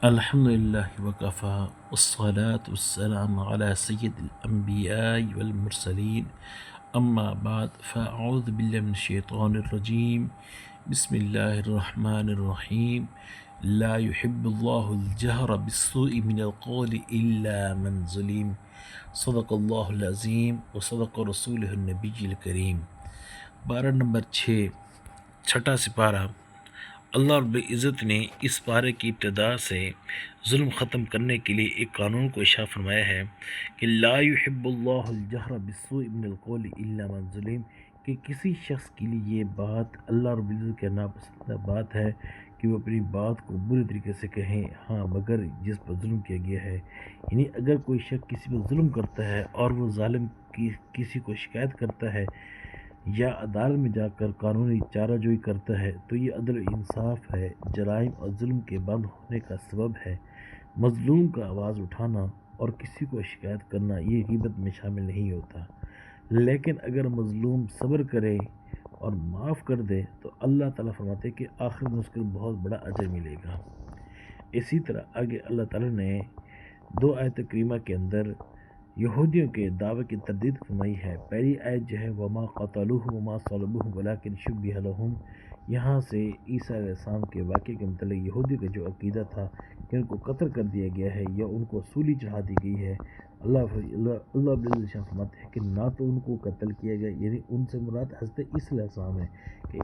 الحمد لله وكفى والصلاة والسلام على سيد الأنبياء والمرسلين أما بعد فأعوذ بالله من الشيطان الرجيم بسم الله الرحمن الرحيم لا يحب الله الجهر بالسوء من القول إلا من ظلم صدق الله العظيم وصدق رسوله النبي الكريم بارہ نمبر 6 چھٹا سپارہ اللہ رب العزت نے اس پارے کی ابتدا سے ظلم ختم کرنے کے لیے ایک قانون کو اشارہ فرمایا ہے کہ لا يحب اللہ الجہر بالسوء من القول الا من ظلم، کہ کسی شخص کے لیے یہ بات اللہ رب العزت کے ناپسندیدہ بات ہے کہ وہ اپنی بات کو برے طریقے سے کہیں، ہاں مگر جس پر ظلم کیا گیا ہے۔ یعنی اگر کوئی شخص کسی پر ظلم کرتا ہے اور وہ ظالم کسی کو شکایت کرتا ہے یا عدالت میں جا کر قانونی چارہ جوئی کرتا ہے تو یہ عدل و انصاف ہے، جرائم اور ظلم کے بند ہونے کا سبب ہے۔ مظلوم کا آواز اٹھانا اور کسی کو شکایت کرنا یہ غیبت میں شامل نہیں ہوتا، لیکن اگر مظلوم صبر کرے اور معاف کر دے تو اللہ تعالیٰ فرماتے کہ آخر میں اس کو بہت بڑا اجر ملے گا۔ اسی طرح آگے اللہ تعالیٰ نے 2 آیت کریمہ کے اندر یہودیوں کے دعوے کی تردید فرمائی ہے۔ پہلی آیت جو ہے وما قتلوہ وما صلبوہ ولکن شبہ لہم، یہاں سے عیسیٰ علیہ السلام کے واقعے کے متعلق یہودیوں کا جو عقیدہ تھا کہ ان کو قتل کر دیا گیا ہے یا ان کو سولی چڑھا دی گئی ہے، اللہ فرماتے ہیں کہ نہ تو ان کو قتل کیا گیا، یعنی ان سے مراد حضرت عیسیٰ علیہ السلام ہے کہ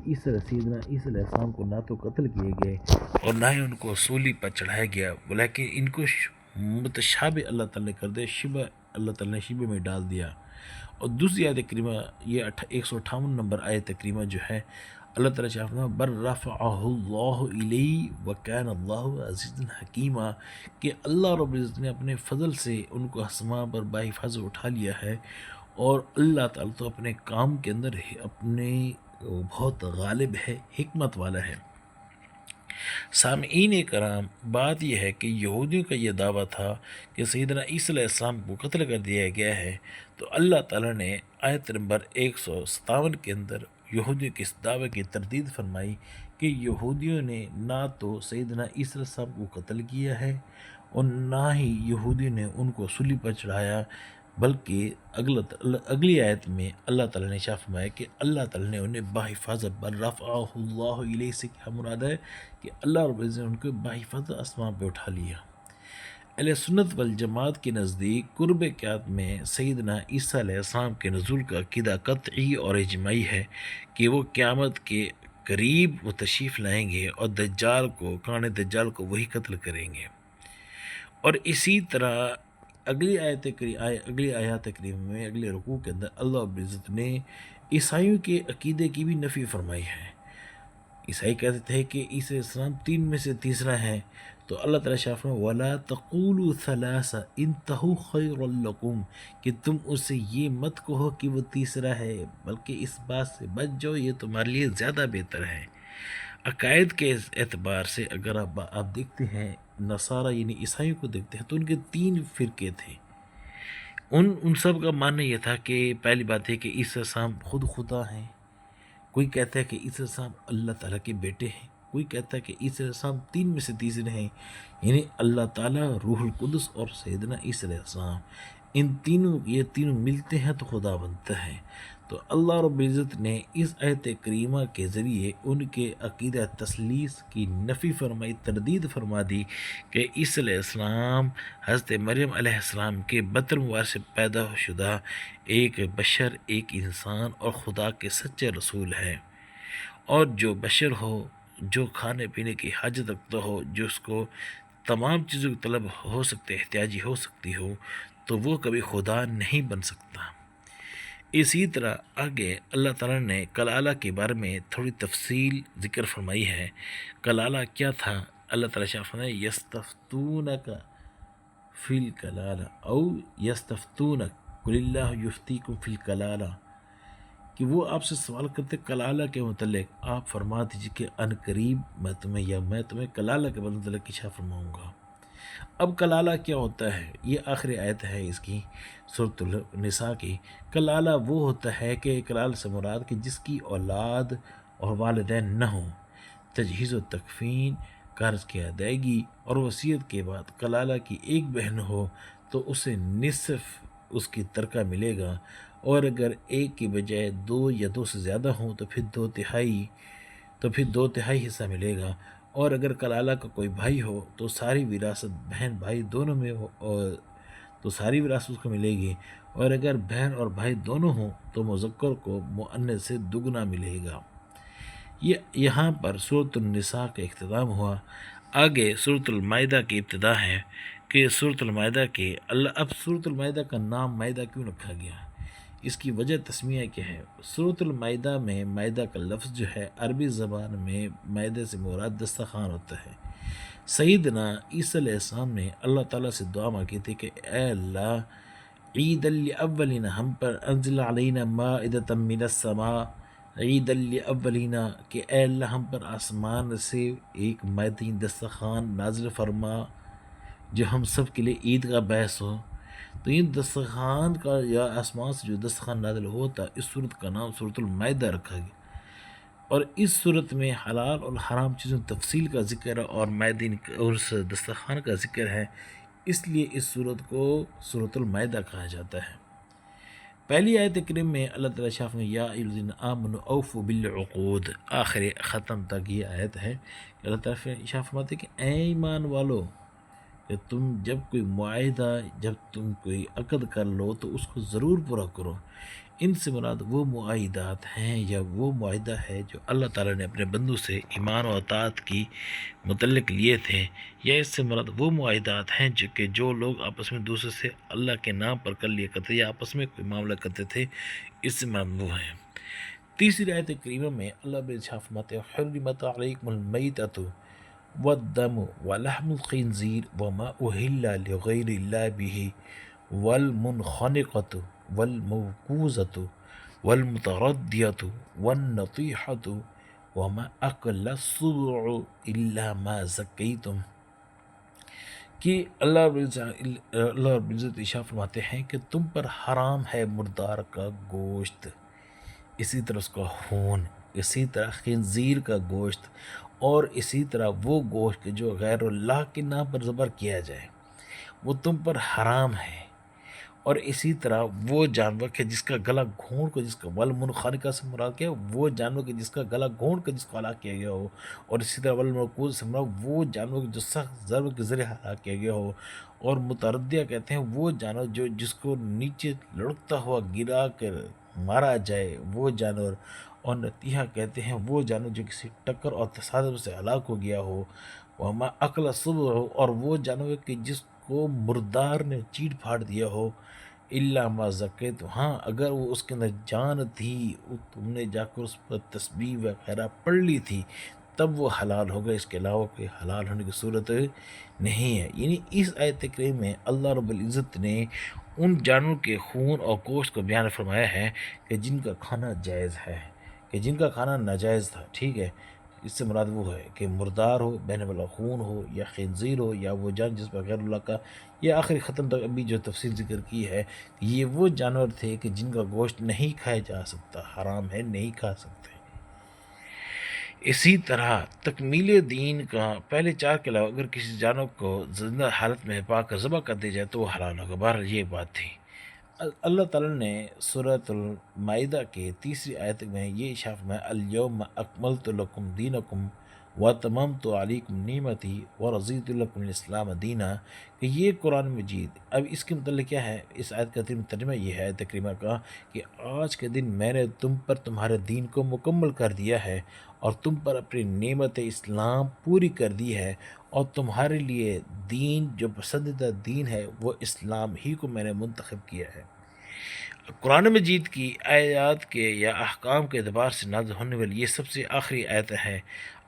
سیدنا عیسیٰ علیہ السلام کو نہ تو قتل کیے گئے اور نہ ہی ان کو سولی پر چڑھایا گیا، بلکہ ان کو متشابہ اللہ تعالیٰ نے کر دے، شبہ اللہ تعالیٰ نے شبہ میں ڈال دیا۔ اور دوسری آیت کریمہ یہ 158 نمبر آیت کریمہ جو ہے، اللہ تعالیٰ چاہتا بر رفعہ اللہ الیہ وکان اللہ عزیزا حکیمہ، کہ اللہ رب العزت نے اپنے فضل سے ان کو آسمان پر باحفاظت اٹھا لیا ہے، اور اللہ تعالیٰ تو اپنے کام کے اندر اپنے بہت غالب ہے، حکمت والا ہے۔ سامعین کرام، بات یہ ہے کہ یہودیوں کا یہ دعویٰ تھا کہ سیدنا عیسیٰ علیہ السلام کو قتل کر دیا گیا ہے، تو اللہ تعالیٰ نے آیت نمبر 157 کے اندر یہودیوں کے اس دعوے کی تردید فرمائی کہ یہودیوں نے نہ تو سیدنا عیسیٰ علیہ السلام کو قتل کیا ہے اور نہ ہی یہودیوں نے ان کو صلیب پر چڑھایا، بلکہ اگلی آیت میں اللہ تعالیٰ نے شاہ فرمایا کہ اللہ تعالیٰ نے انہیں باحفاظت بر رفعہ اللہ علیہ سے کیا مراد ہے کہ اللہ رب العزت نے ان کو باحفاظت آسمان پہ اٹھا لیا۔ اہل سنت والجماعت کے نزدیک قرب قیامت میں سیدنا عیسیٰ علیہ السلام کے نزول کا عقیدہ قطعی اور اجماعی ہے کہ وہ قیامت کے قریب وہ تشریف لائیں گے اور دجال کو دجال کو وہی قتل کریں گے۔ اور اسی طرح اگلی آیات کریمہ میں اگلے رکوع کے اندر اللہ رب العزت نے عیسائیوں کے عقیدے کی بھی نفی فرمائی ہے۔ عیسائی کہتے تھے کہ عیسیٰ علیہ السلام 3 میں سے تیسرا ہے، تو اللہ تعالیٰ شاہ وَلَا تَقُولُوا ثَلَاثَ انتہوا خَيْرٌ لَكُمْ، کہ تم اسے یہ مت کہو کہ وہ تیسرا ہے، بلکہ اس بات سے بچ جاؤ، یہ تمہارے لیے زیادہ بہتر ہے۔ عقائد کے اعتبار سے اگر آپ دیکھتے ہیں نصارہ یعنی عیسائیوں کو دیکھتے ہیں تو ان کے 3 فرقے تھے۔ ان سب کا ماننا یہ تھا کہ پہلی بات ہے کہ عیسیٰ السلام خود خدا ہیں، کوئی کہتا ہے کہ عیسیٰ السلام اللہ تعالیٰ کے بیٹے ہیں، کوئی کہتا ہے کہ عیسیٰ السلام 3 میں سے تیسرے ہیں، یعنی اللہ تعالیٰ، روح القدس اور سیدنا عیسیٰ علیہ السلام، یہ تینوں ملتے ہیں تو خدا بنتا ہے۔ تو اللہ رب العزت نے اس آیت کریمہ کے ذریعے ان کے عقیدہ تثلیث کی نفی فرمائی، تردید فرما دی کہ عیسیٰ علیہ السلام حضرت مریم علیہ السلام کے بطن مبارک سے پیدا شدہ ایک بشر، ایک انسان اور خدا کے سچے رسول ہے، اور جو بشر ہو، جو کھانے پینے کی حاجت رکھتا ہو، جو اس کو تمام چیزوں کی طلب ہو سکتے، احتیاجی ہو سکتی ہو، تو وہ کبھی خدا نہیں بن سکتا۔ اسی طرح آگے اللہ تعالیٰ نے کلالہ کے بارے میں تھوڑی تفصیل ذکر فرمائی ہے۔ کلالہ کیا تھا؟ اللہ تعالیٰ شاہ فرمائے یستفتونک فی الکلالہ او یستفتونک قل اللہ یفتیکم فی الکلالہ، کہ وہ آپ سے سوال کرتے کلالہ کے متعلق، آپ فرما دیجیے کہ ان قریب میں تمہیں کلالہ کے متعلق اشارہ فرماؤں گا۔ اب کلالہ کیا ہوتا ہے؟ یہ آخری آیت ہے اس کی سورۃ النساء کی۔ کلالہ وہ ہوتا ہے کہ کلال سے مراد کہ جس کی اولاد اور والدین نہ ہوں، تجہیز و تکفین قرض کی ادائیگی اور وصیت کے بعد کلالہ کی ایک بہن ہو تو اسے نصف اس کی ترکہ ملے گا، اور اگر ایک کی بجائے دو یا دو سے زیادہ ہوں تو پھر دو تہائی حصہ ملے گا، اور اگر کلالہ کا کوئی بھائی ہو تو ساری وراثت بہن بھائی دونوں میں ہو تو ساری وراثت اس کو ملے گی، اور اگر بہن اور بھائی دونوں ہوں تو مذکر کو مؤنث سے دگنا ملے گا۔ یہاں پر سورۃ النساء کا اختتام ہوا۔ آگے سورۃ المائدہ کی ابتدا ہے کہ سورۃ المائدہ کے اب سورۃ المائدہ کا نام مائدہ کیوں رکھا گیا؟ اس کی وجہ تسمیہ کیا ہے؟ سورۃ المائدہ میں مائدہ کا لفظ جو ہے عربی زبان میں مائدہ سے مراد دسترخوان ہوتا ہے۔ سیدنا عیسیٰ علیہ السلام نے اللہ تعالیٰ سے دعا مانگی تھی کہ اے اللہ، عید الاولین، ہم پر انزل علینا مائدۃ من السماء، عید الاولین، کہ اے اللہ ہم پر آسمان سے ایک مائدین دسترخوان نازل فرما جو ہم سب کے لیے عید کا باعث ہو۔ تو یہ دسترخوان کا یا آسمان سے جو دسترخوان نازل ہوتا، اس صورت کا نام سورۃ المائدہ رکھا گیا، اور اس صورت میں حلال اور حرام چیزوں تفصیل کا ذکر ہے اور مائدین اور اس دسترخوان کا ذکر ہے، اس لیے اس صورت کو سورۃ المائدہ کہا جاتا ہے۔ پہلی آیت کریم میں اللہ تعالیٰ شاف نے یا ایھا الذین آمنوا اوفوا بالعقود، آخر ختم تک یہ آیت ہے کہ اللہ تعالیٰ شاف فرماتے کہ اے ایمان والو، کہ تم جب تم کوئی عقد کر لو تو اس کو ضرور پورا کرو۔ ان سے مراد وہ معاہدات ہیں یا وہ معاہدہ ہے جو اللہ تعالیٰ نے اپنے بندوں سے ایمان و اطاعت کی متعلق لیے تھے، یا اس سے مراد وہ معاہدات ہیں جو لوگ آپس میں دوسرے سے اللہ کے نام پر کر لیا کرتے یا آپس میں کوئی معاملہ کرتے تھے، اس سے مراد وہ ہیں۔ تیسری آیت کریمہ میں اللہ بارشاہ فرماتے ہیں حرمت علیکم المیتۃ والدم ولحم الخنزیر وما اہل لغیر اللہ بہ والمنخنقۃ والموقوذۃ والمتردیۃ والنطیحۃ وما اکل السبع الا ما زکیتم، کہ اللہ رب العزت ارشاد فرماتے ہیں کہ تم پر حرام ہے مردار کا گوشت، اسی طرح اس کا خون، اسی طرح خنزیر کا گوشت، اور اسی طرح وہ گوشت جو غیر اللہ کے نام پر ذبح کیا جائے وہ تم پر حرام ہے، اور اسی طرح وہ جانور کہ جس کا گلا گھونٹ کر جس کا والمنخنقہ سے مراد کیا وہ جانور کہ جس کا گلا گھونٹ کر جس کو ہلاک کیا گیا ہو، اور اسی طرح والموقوذ سے مراد وہ جانور جو سخت ضرب کے ذریعے ہلاک کیا گیا ہو، اور متردیہ کہتے ہیں وہ جانور جس کو نیچے لڑکتا ہوا گرا کر مارا جائے وہ جانور، اور نتیحہ کہتے ہیں وہ جانور جو کسی ٹکر اور تصادم سے ہلاک ہو گیا ہو، وما اکل السبع، اور وہ جانور کہ جس کو مردار نے چیٹ پھاڑ دیا ہو، الا ما زکیتم، ہاں اگر وہ اس کے اندر جان تھی، تم نے جا کر اس پر تسبیح وغیرہ پڑھ لی تھی تب وہ حلال ہوگا، اس کے علاوہ کوئی حلال ہونے کی صورت نہیں ہے۔ یعنی اس آیت کریم میں اللہ رب العزت نے ان جانوروں کے خون اور گوشت کو بیان فرمایا ہے کہ جن کا کھانا جائز ہے، کہ جن کا کھانا ناجائز تھا، ٹھیک ہے، اس سے مراد وہ ہے کہ مردار ہو، بہنے والا خون ہو، یا خنزیر ہو، یا وہ جان جس پر غیر اللہ کا، یہ آخری ختم تک ابھی جو تفصیل ذکر کی ہے، یہ وہ جانور تھے کہ جن کا گوشت نہیں کھایا جا سکتا، حرام ہے، نہیں کھا سکتے۔ اسی طرح تکمیل دین کا پہلے چار کے علاوہ اگر کسی جانور کو زندہ حالت میں پا کر ذبح کر دیا جائے تو وہ حلال ہوگا۔ بہرحال یہ بات تھی۔ اللہ تعالیٰ نے سورۃ المائدہ کے تیسری آیت میں یہ ارشاد فرمایا الیوم اکملت لکم دینکم واتممت علیکم نعمتی ورضیت لکم الاسلام دینا، کہ یہ قرآن مجید، اب اس کے متعلق کیا ہے، اس آیت کا ترجمہ یہ ہے تکریمہ کا کہ آج کے دن میں نے تم پر تمہارے دین کو مکمل کر دیا ہے اور تم پر اپنی نعمت اسلام پوری کر دی ہے، اور تمہارے لیے دین جو پسندیدہ دین ہے وہ اسلام ہی کو میں نے منتخب کیا ہے۔ قرآن مجید کی آیات کے یا احکام کے اعتبار سے نازل ہونے والی یہ سب سے آخری آیت ہے۔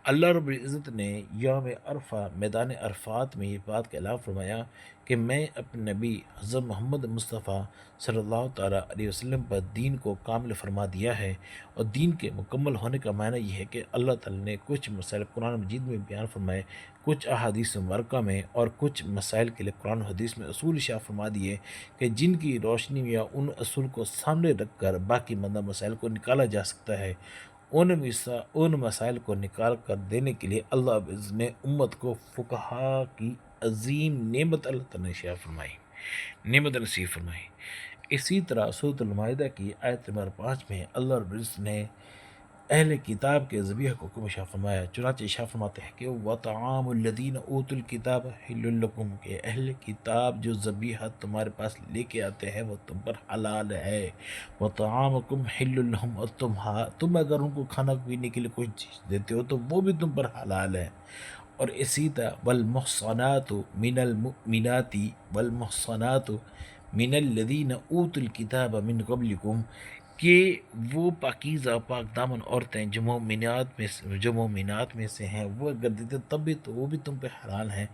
اللہ رب العزت نے یوم عرفہ میدان عرفات میں یہ بات کا اعلان فرمایا کہ میں اپنے نبی حضرت محمد مصطفیٰ صلی اللہ تعالیٰ علیہ وسلم پر دین کو کامل فرما دیا ہے، اور دین کے مکمل ہونے کا معنی یہ ہے کہ اللہ تعالیٰ نے کچھ مسائل قرآن مجید میں بیان فرمائے، کچھ احادیث مبارکہ میں، اور کچھ مسائل کے لیے قرآن و حدیث میں اصول ارشاد فرما دیے کہ جن کی روشنی یا ان اصول کو سامنے رکھ کر باقی مندہ مسائل کو نکالا جا سکتا ہے۔ ان مسائل کو نکال کر دینے کے لیے اللہ نے امت کو فقہا کی عظیم نعمت اللہ تعالیٰ نے شائع فرمائی، نعمت نصیب فرمائی۔ اسی طرح سورۃ المائدہ کی آیت نمبر 5 میں اللہ رب العزت نے اہل کتاب کے ذبیحہ کو حکم شاہ فرمایا، چنانچہ شاہ فرماتے ہیں کہ وَطَعَامُ الَّذِينَ أُوتُوا الْكِتَابَ حِلٌّ لَكُمْ، کہ اہل کتاب جو ذبیحہ تمہارے پاس لے کے آتے ہیں وہ تم پر حلال ہے، وَطَعَامُكُمْ حِلٌّ لَهُمْ، اور تم اگر ان کو کھانا پینے کے لیے کچھ چیز دیتے ہو تو وہ بھی تم پر حلال ہے۔ اور اسی طرح والمحصنات من المؤمنات والمحصنات من الذین اوتوا الکتاب من قبلکم، کہ وہ پاکیزہ پاک دامن عورتیں جو مومنات میں سے ہیں وہ اگر دیتے تب بھی تو وہ بھی تم پہ حلال ہیں،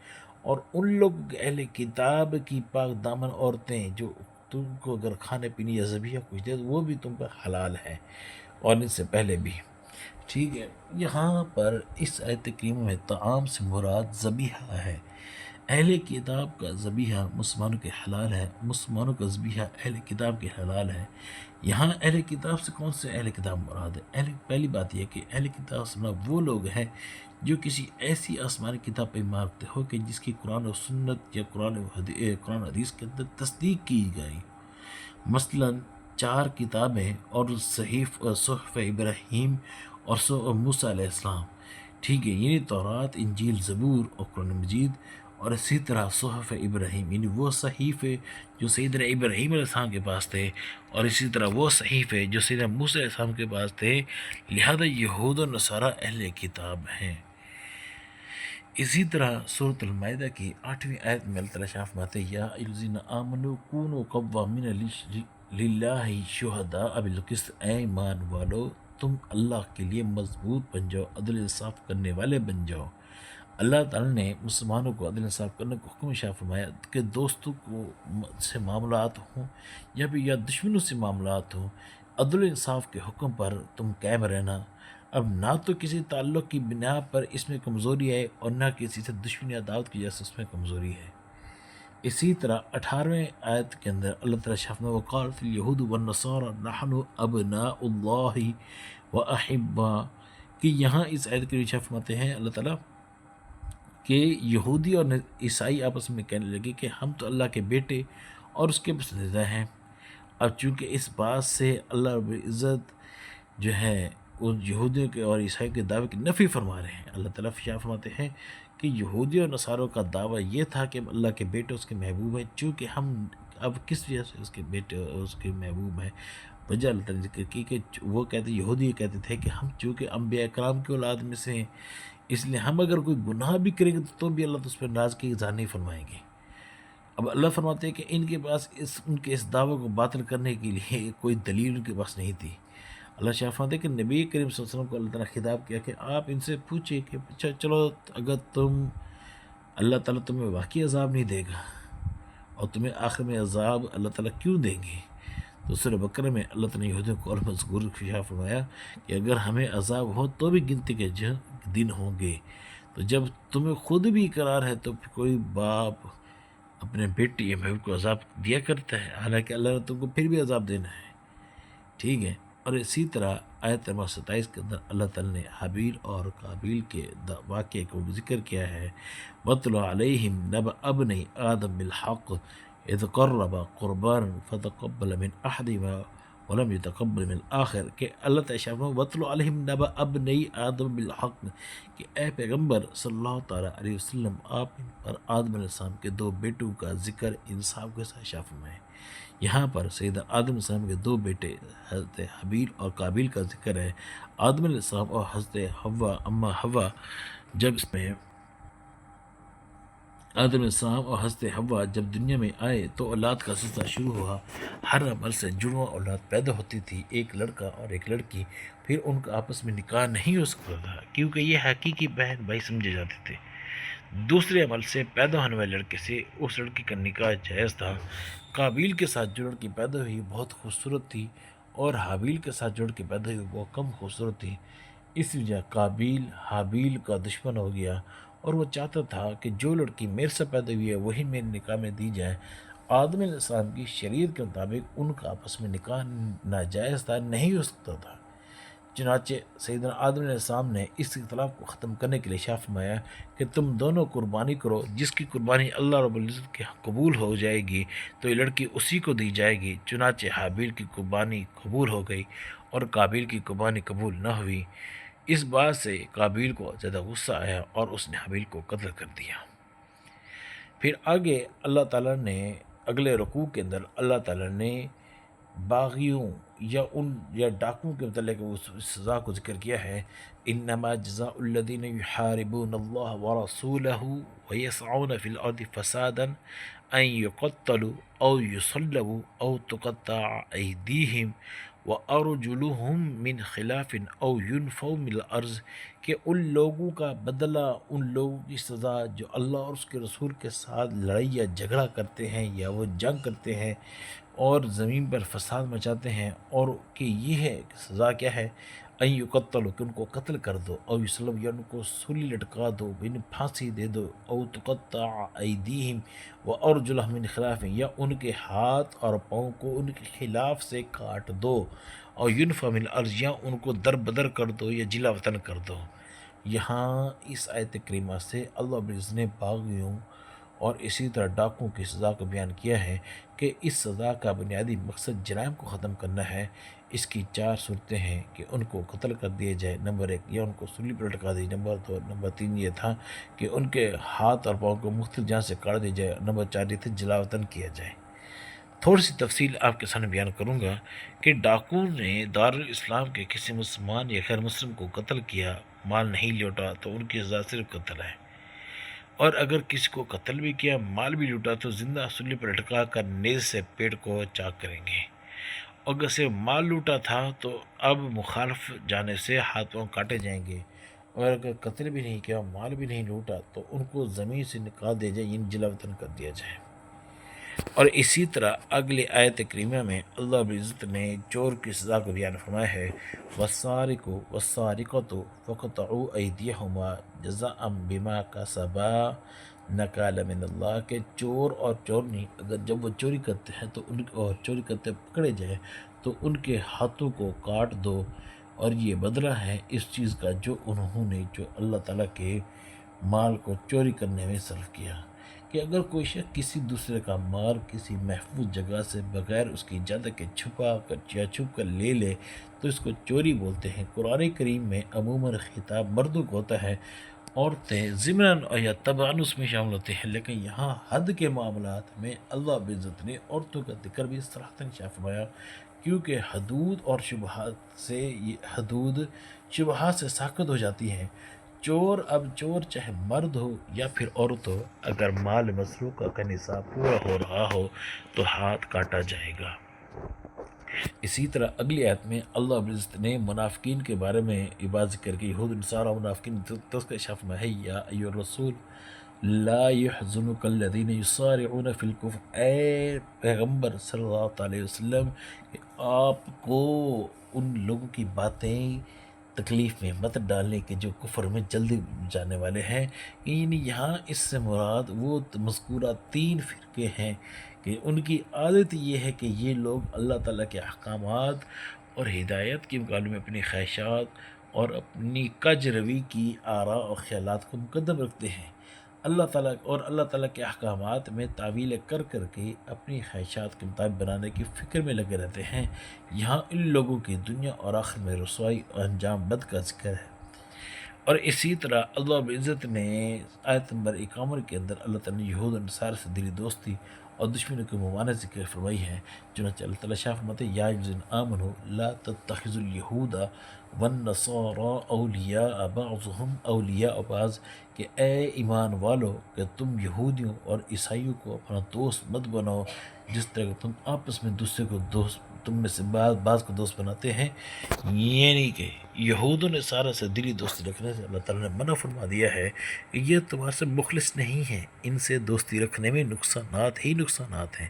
اور ان لوگ اہل کتاب کی پاک دامن عورتیں جو تم کو اگر کھانے پینے یا ذبیحہ کچھ دے تو وہ بھی تم پہ حلال ہیں، اور ان سے پہلے بھی۔ ٹھیک ہے، یہاں پر اس آیت کریمہ میں طعام سے مراد ذبیحہ ہے۔ اہل کتاب کا ذبیحہ مسلمانوں کے حلال ہے، مسلمانوں کا ذبیحہ اہل کتاب کے حلال ہے۔ یہاں اہل کتاب سے کون سے اہل کتاب مراد ہے؟ پہلی بات یہ کہ اہل کتاب سے مراد وہ لوگ ہیں جو کسی ایسی آسمانی کتاب پہ ایمان رکھتے ہو کہ جس کی قرآن و سنت یا قرآن حدیث کے اندر تصدیق کی گئی، مثلا 4 کتابیں اور صحف ابراہیم اور موسیٰ علیہ السلام، ٹھیک ہے، یعنی تورات، انجیل، زبور اور قرآن مجید، اور اسی طرح صحف ابراہیم یعنی وہ صحیفے جو سیدنا ابراہیم علیہ السلام کے پاس تھے، اور اسی طرح وہ صحیفے جو سیدنا موسیٰ علیہ السلام کے پاس تھے، لہذا یہود و نصارہ اہل کتاب ہیں۔ اسی طرح سورۃ المائدہ کی 8ویں آیت میں اللہ تعالیٰ شاہ فرماتے ہیں یا ایھا الذین آمنوا کونوا قوامین للہ شہداء بالقسط، اے ایمان والو تم اللہ کے لیے مضبوط بن جاؤ، عدل انصاف کرنے والے بن جاؤ۔ اللہ تعالیٰ نے مسلمانوں کو عدل انصاف کرنے کو حکم شاہ فرمایا کہ دوستوں کو سے معاملات ہوں یا بھی یا دشمنوں سے معاملات ہوں، عدل انصاف کے حکم پر تم قائم رہنا۔ اب نہ تو کسی تعلق کی بنا پر اس میں کمزوری ہے اور نہ کسی سے دشمنی عداوت کی وجہ سے اس میں کمزوری ہے۔ اسی طرح 18ویں آیت کے اندر اللہ تعالیٰ شاہ فرمایا وقالت الیہود والنصارى نحن ابناء اللہ واحباؤہ، کہ یہاں اس آیت کے شاہ فرماتے ہیں اللہ تعالیٰ کہ یہودی اور عیسائی آپس میں کہنے لگے کہ ہم تو اللہ کے بیٹے اور اس کے پسندیدہ ہیں۔ اب چونکہ اس بات سے اللہ رب العزت جو ہے ان یہودیوں کے اور عیسائی کے دعوے کی نفی فرما رہے ہیں۔ اللہ تعالیٰ شاہ فرماتے ہیں کہ یہودی اور نصاروں کا دعویٰ یہ تھا کہ اللہ کے بیٹے اس کے محبوب ہیں، چونکہ ہم اب کس وجہ سے اس کے بیٹے اور اس کے محبوب ہیں؟ وجہ اللہ تعالیٰ نے ذکر کی کہ وہ یہودی کہتے تھے کہ ہم چونکہ انبیاء کرام کی اولاد میں سے ہیں، اس لیے ہم اگر کوئی گناہ بھی کریں گے تو بھی اللہ تو اس پر ناراضگی کی اظہار نہیں فرمائیں گے۔ اب اللہ فرماتے ہیں کہ ان کے پاس ان کے اس دعوے کو باطل کرنے کے لیے کوئی دلیل ان کے پاس نہیں تھی۔ اللہ شاہ فرماتے ہیں کہ نبی کریم صلی اللہ علیہ وسلم کو اللہ تعالیٰ نے خطاب کیا کہ آپ ان سے پوچھیں کہ چلو اگر اللہ تعالیٰ تمہیں واقعی عذاب نہیں دے گا اور تمہیں آخر میں عذاب اللہ تعالیٰ کیوں دیں گے؟ تو سورہ بقرہ میں اللہ تعالیٰ نے یہودیوں کو مذکور شاہ فرمایا کہ اگر ہمیں عذاب ہو تو بھی گنتی کے دن ہوں گے۔ تو جب تمہیں خود بھی اقرار ہے تو کوئی باپ اپنے بیٹی یا بہو کو عذاب دیا کرتا ہے، حالانکہ اللہ نے تم کو پھر بھی عذاب دینا ہے، ٹھیک ہے۔ اور اسی طرح آیت نمبر 27 کے اندر اللہ تعالیٰ نے حابیل اور قابیل کے واقعے کو ذکر کیا ہے وَاتْلُ عَلَيْهِمْ نَبَأَ ابْنَيْ آدَمَ بِالْحَقِّ اذ قربا قربانا فتقبل من احدهما ولم يتقبل من الاخر، کہ اللہ تعالیٰ وَاتْلُ عَلَيْهِمْ نَبَأَ ابْنَيْ آدَمَ بِالْحَقِّ، کہ اے پیغمبر صلی اللہ تعالیٰ علیہ وسلم آپ ان پر آدم علیہ السلام کے 2 بیٹوں کا ذکر انصاف کے ساتھ شاہ فرمائیں۔ یہاں پر سیدنا آدم علیہ السلام کے 2 بیٹے حضرت حابیل اور قابیل کا ذکر ہے۔ آدم علیہ السلام اور حضرت حوا اما حوا، جب اس میں آدم علیہ السلام اور حضرت حوا جب دنیا میں آئے تو اولاد کا سلسلہ شروع ہوا، ہر عمل سے جڑواں اولاد پیدا ہوتی تھی، ایک لڑکا اور ایک لڑکی، پھر ان کا آپس میں نکاح نہیں ہو سکتا تھا کیونکہ یہ حقیقی بہن بھائی سمجھے جاتے تھے۔ دوسرے عمل سے پیدا ہونے والے لڑکے سے اس لڑکی کا نکاح جائز تھا۔ قابیل کے ساتھ جو لڑکی پیدا ہوئی بہت خوبصورت تھی اور حابیل کے ساتھ جو لڑکی پیدا ہوئی وہ کم خوبصورت تھی، اس وجہ قابیل حابیل کا دشمن ہو گیا اور وہ چاہتا تھا کہ جو لڑکی میرے سے پیدا ہوئی ہے وہی میرے نکاح میں دی جائے۔ آدم علیہ السلام کی شریعت کے مطابق ان کا آپس میں نکاح ناجائز تھا، نہیں ہو سکتا تھا، چنانچہ سیدنا آدم علیہ السلام نے اس اختلاف کو ختم کرنے کے لیے شاہ فرمایا کہ تم دونوں قربانی کرو، جس کی قربانی اللہ رب العزت کے قبول ہو جائے گی تو یہ لڑکی اسی کو دی جائے گی۔ چنانچہ حابیل کی قربانی قبول ہو گئی اور قابیل کی قربانی قبول نہ ہوئی۔ اس بات سے قابیل کو زیادہ غصہ آیا اور اس نے حابیل کو قتل کر دیا۔ پھر آگے اللہ تعالیٰ نے اگلے رکوع کے اندر اللہ تعالیٰ نے باغیوں یا ڈاکوؤں کے متعلق اس سزا کو ذکر کیا ہے۔ انما جزاء الذین یحاربون اللہ ورسولہ ویسعون فی الارض فسادا ان یقتلوا او یصلبوا او تقطع ایدیہم وارجلہم من خلاف او ینفوا من الارض، کہ ان لوگوں کا بدلہ، ان لوگوں کی سزا جو اللہ اور اس کے رسول کے ساتھ لڑائی یا جھگڑا کرتے ہیں یا وہ جنگ کرتے ہیں اور زمین پر فساد مچاتے ہیں، اور کہ یہ ہے کہ سزا کیا ہے، ان یقتلوا، کہ ان کو قتل کر دو، او یصلب، یا ان کو سولی لٹکا دو، انہیں پھانسی دے دو، او تقطع ایدیہم وارجلہم من خلاف، یا ان کے ہاتھ اور پاؤں کو ان کے خلاف سے کاٹ دو، اور ینفع من الارض، یا ان کو در بدر کر دو یا جلا وطن کر دو۔ یہاں اس آیت کریمہ سے اللہ رب العزت نے باغیوں اور اسی طرح ڈاکوں کی سزا کو بیان کیا ہے کہ اس سزا کا بنیادی مقصد جرائم کو ختم کرنا ہے۔ اس کی 4 صورتیں ہیں کہ ان کو قتل کر دیا جائے، نمبر 1، یا ان کو سولی پر لٹکا دی، نمبر 2، نمبر 3 یہ تھا کہ ان کے ہاتھ اور پاؤں کو مختلف جہاں سے کاٹ دیا جائے، نمبر 4 یہ تھا جلا وطن کیا جائے۔ تھوڑی سی تفصیل آپ کے سامنے بیان کروں گا کہ ڈاکو نے دارالاسلام کے کسی مسلمان یا غیر مسلم کو قتل کیا، مال نہیں لوٹا تو ان کی سزا صرف قتل ہے، اور اگر کسی کو قتل بھی کیا، مال بھی لوٹا، تو زندہ سولی پر لٹکا کر نیز سے پیٹ کو چاک کریں گے۔ اگر صرف مال لوٹا تھا تو اب مخالف جانے سے ہاتھ پاؤں کاٹے جائیں گے، اور اگر قتل بھی نہیں کیا، مال بھی نہیں لوٹا، تو ان کو زمین سے نکال دیا جائے، یعنی جلا وطن کر دیا جائے۔ اور اسی طرح اگلی آیت کریمہ میں اللہ رب العزت نے چور کی سزا کو بیان فرمایا ہے، والسارق والسارقۃ فاقطعوا ایدیہما جزاء بما کسبا نکالا من اللہ، کہ چور اور چورنی اگر جب وہ چوری کرتے ہیں تو اور چوری کرتے پکڑے جائے تو ان کے ہاتھوں کو کاٹ دو، اور یہ بدلہ ہے اس چیز کا جو انہوں نے جو اللہ تعالیٰ کے مال کو چوری کرنے میں صرف کیا۔ کہ اگر کوئی شخص کسی دوسرے کا مال کسی محفوظ جگہ سے بغیر اس کی اجازت کے چھپا کر یا چھپ کر لے لے تو اس کو چوری بولتے ہیں۔ قرآن کریم میں عموماً خطاب مردوں کو ہوتا ہے، عورتیں ضمناً یا طبعاً اس میں شامل ہوتے ہیں، لیکن یہاں حد کے معاملات میں اللہ رب العزت نے عورتوں کا ذکر بھی صراحتاً فرمایا، کیونکہ حدود شبہات سے ساقط ہو جاتی ہیں۔ چور اب چور چاہے مرد ہو یا پھر عورت ہو، اگر مال مسروقہ کا نصاب پورا ہو رہا ہو تو ہاتھ کاٹا جائے گا۔ اسی طرح اگلی آیت میں اللہ رب العزت نے منافقین کے بارے میں یہ بات ذکر کی، یہود نصارہ منافقین تذکرہ شاف میں ہے، یا ایھا الرسول لا يحزنك الذين يسارعون في الكفر، اے پیغمبر صلی اللہ علیہ وسلم، کہ آپ کو ان لوگوں کی باتیں تکلیف میں مت ڈالنے کے جو کفر میں جلدی جانے والے ہیں۔ یعنی یہاں اس سے مراد وہ مذکورہ 3 فرقے ہیں کہ ان کی عادت یہ ہے کہ یہ لوگ اللہ تعالیٰ کے احکامات اور ہدایت کے مقابلے میں اپنی خواہشات اور اپنی کج روی کی آراء اور خیالات کو مقدم رکھتے ہیں، اللہ تعالیٰ کے احکامات میں تعویل کر کے اپنی خواہشات کے مطابق بنانے کی فکر میں لگے رہتے ہیں۔ یہاں ان لوگوں کی دنیا اور آخر میں رسوائی اور انجام بد کا ذکر ہے۔ اور اسی طرح اللہ رب العزت نے آیت نمبر 51 کے اندر اللہ تعالیٰ نے یہود و نصارہ سے دلی دوستی اور دشمنوں کی ممانعت ذکر فرمائی ہے، چنانچہ اللہ تعالیٰ شاہ فرماتے ہیں، یا الذین آمنوا لا تتخذوا اليہود والنصارى اولیاء بعضهم اولیاء بعض، کہ اے ایمان والو کہ تم یہودیوں اور عیسائیوں کو اپنا دوست مت بناؤ، جس طرح کہ تم آپس میں دوسرے کو دوست، تم میں سے بعض کو دوست بناتے ہیں۔ یعنی کہ یہود و نصارہ سے دلی دوستی رکھنے سے اللہ تعالیٰ نے منع فرما دیا ہے کہ یہ تمہارے سے مخلص نہیں ہیں، ان سے دوستی رکھنے میں نقصانات ہی نقصانات ہیں،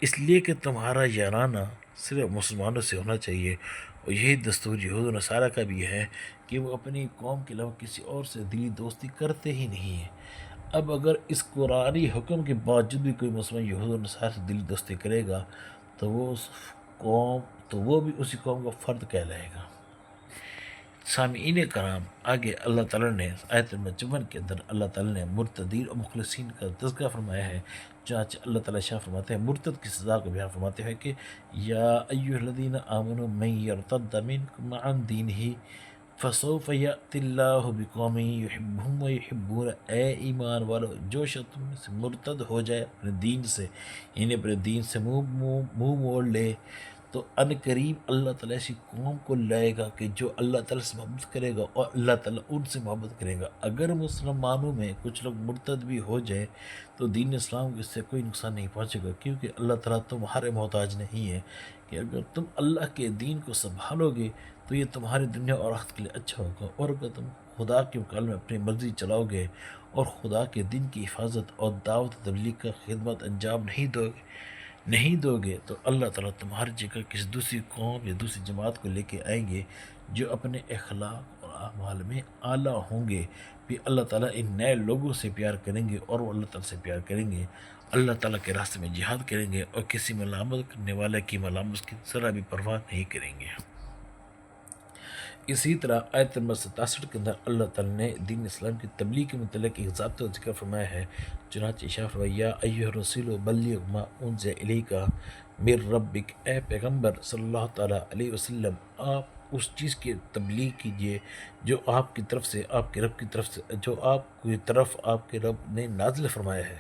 اس لیے کہ تمہارا یارانہ صرف مسلمانوں سے ہونا چاہیے۔ اور یہی دستور یہود و نصارہ کا بھی ہے کہ وہ اپنی قوم کے علاوہ کسی اور سے دلی دوستی کرتے ہی نہیں ہیں۔ اب اگر اس قرآنی حکم کے باوجود بھی کوئی مسلمان یہود و نصارہ سے دلی دوستی کرے گا تو وہ بھی اسی قوم کا فرد کہلائے گا۔ سامعین کرام، آگے اللہ تعالیٰ نے آیت نمبر 54 کے اندر اللہ تعالیٰ نے مرتدین اور مخلصین کا تذکرہ فرمایا ہے۔ چنانچہ اللہ تعالیٰ شاہ فرماتے ہیں، مرتد کی سزا کو بیان فرماتے ہیں کہ یا ایھا الذین آمنوا من یرتد منکم عن دینہ فسوف یأتی اللہ بقوم یحبہم ویحبون، اے ایمان والو، جو شخص تم میں سے مرتد ہو جائے اپنے دین سے، یعنی اپنے دین سے منہ موڑ لے، تو ان قریب اللہ تعالیٰ ایسی قوم کو لائے گا کہ جو اللہ تعالیٰ سے محبت کرے گا اور اللہ تعالیٰ ان سے محبت کرے گا۔ اگر مسلمانوں میں کچھ لوگ مرتد بھی ہو جائے تو دین اسلام کو اس سے کوئی نقصان نہیں پہنچے گا، کیونکہ اللہ تعالیٰ تمہارے محتاج نہیں ہے۔ کہ اگر تم اللہ کے دین کو سنبھالو گے تو یہ تمہاری دنیا اور آخرت کے لیے اچھا ہوگا، اور اگر تم خدا کے مقابلے میں اپنی مرضی چلاؤ گے اور خدا کے دین کی حفاظت اور دعوت تبلیغ کا خدمت انجام نہیں دو گے تو اللہ تعالیٰ تمہاری جگہ کسی دوسری قوم یا دوسری جماعت کو لے کے آئیں گے جو اپنے اخلاق اور اعمال میں اعلیٰ ہوں گے۔ پھر اللہ تعالیٰ ان نئے لوگوں سے پیار کریں گے اور وہ اللہ تعالیٰ سے پیار کریں گے، اللہ تعالیٰ کے راستے میں جہاد کریں گے اور کسی ملامت کرنے والے کی ملامت کی ذرا بھی پرواہ نہیں کریں گے۔ اسی طرح آیت نمبر 67 کے اندر اللہ تعالیٰ نے دین اسلام کی تبلیغ کے متعلق ایک ضابطہ ذکر فرمایا ہے۔ چنانچہ ارشاد فرمایا، یا ایھا الرسول بلغ ما انزل الیک من ربک، اے پیغمبر صلی اللہ تعالیٰ علیہ وسلم، آپ اس چیز کی تبلیغ کیجئے جو آپ کی طرف سے، آپ کے رب کی طرف سے، جو آپ کی طرف آپ کے رب نے نازل فرمایا ہے۔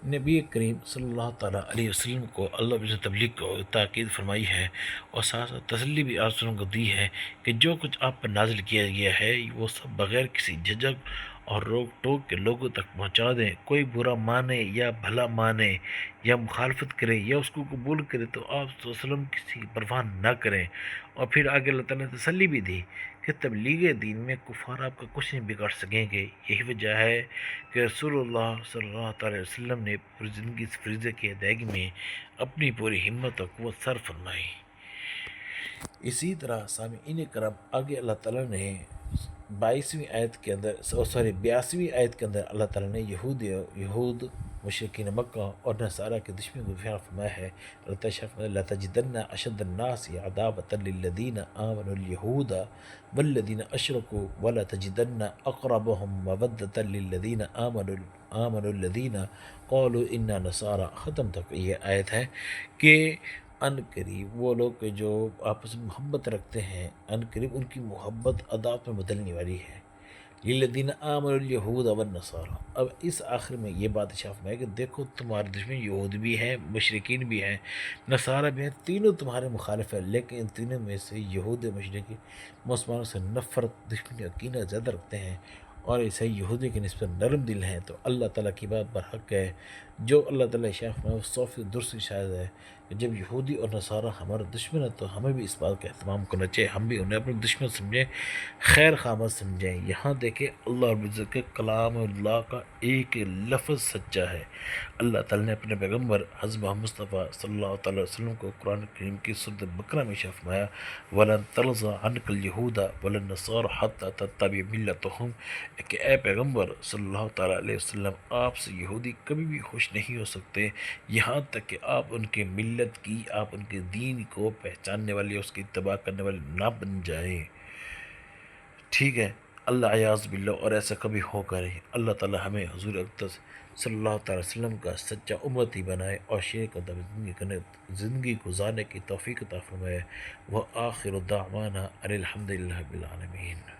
نبی کریم صلی اللہ تعالیٰ علیہ وسلم کو اللہ نے تبلیغ کو تاکید فرمائی ہے اور ساتھ ساتھ تسلی بھی آپ کو دی ہے کہ جو کچھ آپ پر نازل کیا گیا ہے وہ سب بغیر کسی جھجک اور روک ٹوک کے لوگوں تک پہنچا دیں۔ کوئی برا مانے یا بھلا مانے یا مخالفت کرے یا اس کو قبول کرے تو آپ صلی اللہ علیہ وسلم کسی پرواہ نہ کریں۔ اور پھر آگے اللہ تعالیٰ نے تسلی بھی دی کہ تبلیغ دین میں کفار آپ کا کچھ نہیں بگاڑ سکیں گے۔ یہی وجہ ہے کہ رسول اللہ صلی اللہ تعالیٰ علیہ وسلم نے پوری زندگی اس فریضے کی ادائیگی میں اپنی پوری ہمت اور قوت صرف فرمائی۔ اسی طرح سامعین کرام، آگے اللہ تعالیٰ نے 82ویں آیت کے اندر اللہ تعالیٰ نے یہود مشرکین مکہ اور نصارہ کے دشمن کو بیان فرمایا ہے۔ اللہ تعالیٰ فرمایا، لَتَجِدَنَّ أَشَدَّ النَّاسِ عَدَاوَةً لِلَّذِينَ آمَنُوا الْيَهُودَ وَالَّذِينَ أَشْرَكُوا وَلَتَجِدَنَّ أَقْرَبَهُمْ مَوَدَّةً لِلَّذِينَ آمَنُوا الَّذِينَ قَالُوا إِنَّا نَصَارَىٰ، ختم تک یہ آیت ہے کہ ان قریب وہ لوگ کہ جو آپس میں محبت رکھتے ہیں، ان قریب ان کی محبت عداوت میں بدلنے والی ہے۔ للذین آمنوا الیہود والنصارى، اب اس آخر میں یہ بات اشارہ ہے کہ دیکھو تمہارے دشمن یہود بھی ہیں، مشرکین بھی ہیں، نصارہ بھی ہیں، تینوں تمہارے مخالف ہیں، لیکن ان تینوں میں سے یہود مشرکین مسلمانوں سے نفرت، دشمنی اور کینہ زیادہ رکھتے ہیں اور ایسے یہودی کے نسبت نرم دل ہیں۔ تو اللہ تعالیٰ کی بات برحق ہے، جو اللہ تعالیٰ شاہ وہ 100% درست شاید ہے کہ جب یہودی اور نصارہ ہمارا دشمن ہے تو ہمیں بھی اس بات کا اہتمام کرنا چاہیے، ہم بھی انہیں اپنے دشمن سمجھیں، خیر خامد سمجھیں۔ یہاں دیکھیں اللہ رب العزت کے کلام اللہ کا ایک لفظ سچا ہے۔ اللہ تعالیٰ نے اپنے پیغمبر حضرت محمد مصطفیٰ صلی اللہ تعالیٰ علیہ وسلم کو قرآن کریم کی سورۃ بقرہ میں شاہ فرمایا، وَلَن تَرْضَىٰ عَنْكَ الْيَهُودَ وَلَا النَّصَارَىٰ حَتَّىٰ تَتَّبِعَ مِلَّتَهُمْ، کہ اے پیغمبر صلی اللہ تعالیٰ علیہ وسلم، آپ سے یہودی کبھی بھی خوش نہیں ہو سکتے یہاں تک کہ آپ ان کے ملت کی، آپ ان کے دین کو پہچاننے والے، اس کی اتباع کرنے والے نہ بن جائیں۔ ٹھیک ہے، اللہ عیاذ باللہ، اور ایسا کبھی ہو کر ہی اللہ تعالیٰ ہمیں حضور اقدس صلی اللہ تعالیٰ وسلم کا سچا امتی بنائے اور شیر کا زندگی گزارنے کی توفیق عطا فرمائے۔ وآخر دعوانا ان الحمد للہ رب العالمین۔